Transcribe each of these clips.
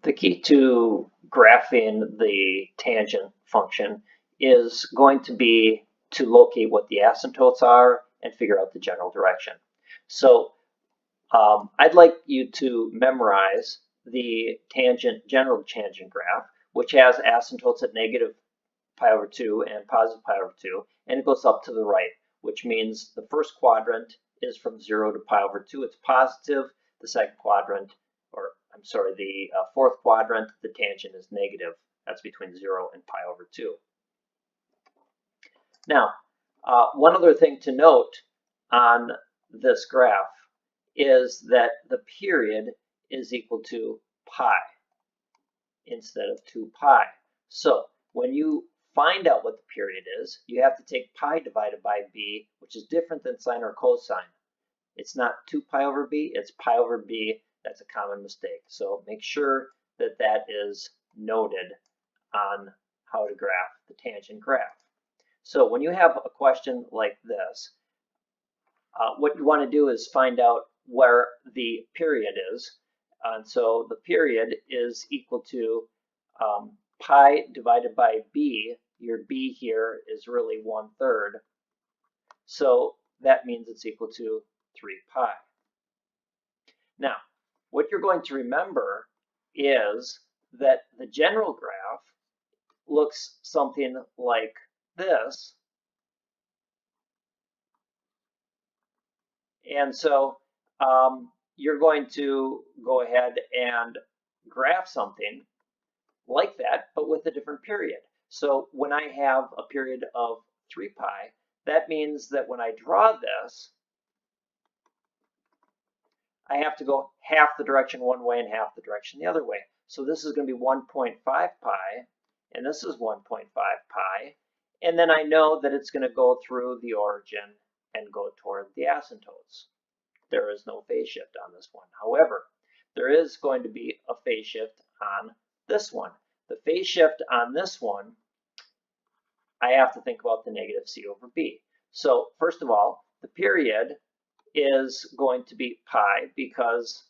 The key to graphing the tangent function is going to be to locate what the asymptotes are and figure out the general direction. So I'd like you to memorize the general tangent graph, which has asymptotes at negative pi over 2 and positive pi over 2, and it goes up to the right, which means the first quadrant is from 0 to pi over 2, it's positive. The second quadrant, the fourth quadrant, the tangent is negative. That's between 0 and pi over 2. Now, one other thing to note on this graph is that the period is equal to pi instead of 2 pi. So when you find out what the period is, you have to take pi divided by b, which is different than sine or cosine. It's not 2 pi over b, it's pi over b. That's a common mistake. So make sure that that is noted on how to graph the tangent graph. So when you have a question like this, what you want to do is find out where the period is. And so the period is equal to pi divided by b. Your b here is really 1/3. So that means it's equal to 3 pi. Now, what you're going to remember is that the general graph looks something like this. And so you're going to go ahead and graph something like that, but with a different period. So when I have a period of 3 pi, that means that when I draw this, I have to go half the direction one way and half the direction the other way. So this is going to be 1.5 pi, and this is 1.5 pi. And then I know that it's going to go through the origin and go toward the asymptotes. There is no phase shift on this one. However, there is going to be a phase shift on this one. The phase shift on this one, I have to think about the negative c over b. So first of all, the period is going to be pi because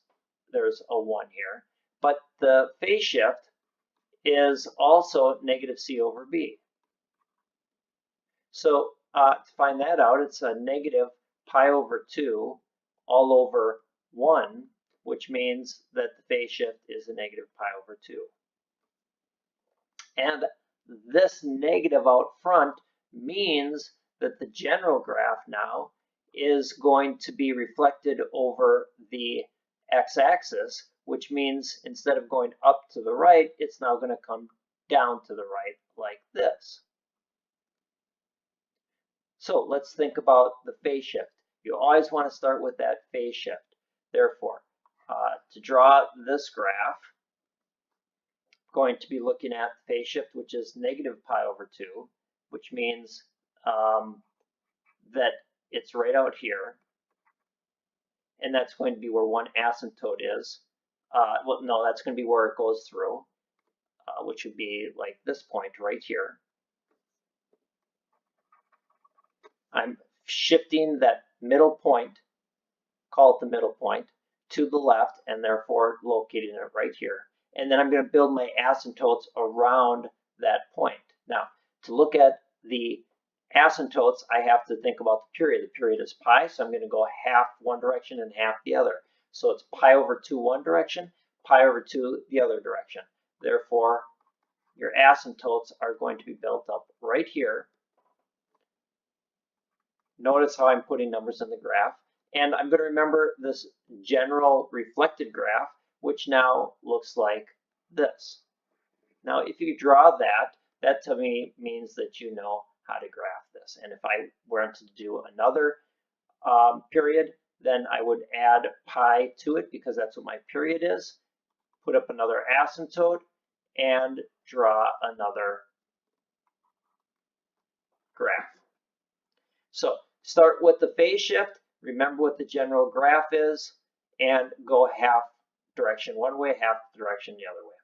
there's a 1 here. But the phase shift is also negative c over b. So to find that out, it's a negative pi over 2 all over 1, which means that the phase shift is a negative pi over 2. And this negative out front means that the general graph now is going to be reflected over the x-axis, which means instead of going up to the right, it's now going to come down to the right like this. So let's think about the phase shift. You always want to start with that phase shift. Therefore, to draw this graph, I'm going to be looking at phase shift, which is negative pi over 2, which means that it's right out here, and that's going to be where one asymptote is. Well, no, that's going to be where it goes through, which would be like this point right here. I'm shifting that middle point, call it the middle point, to the left, and therefore locating it right here. And then I'm going to build my asymptotes around that point. Now, to look at the asymptotes, I have to think about the period. The period is pi, so I'm going to go half one direction and half the other. So it's pi over 2 one direction, pi over 2 the other direction. Therefore, your asymptotes are going to be built up right here. Notice how I'm putting numbers in the graph. And I'm going to remember this general reflected graph, which now looks like this. Now, if you draw that, that to me means that you know how to graph this. And if I were to do another period, then I would add pi to it because that's what my period is, put up another asymptote, and draw another graph. So start with the phase shift, remember what the general graph is, and go half direction one way, half direction the other way.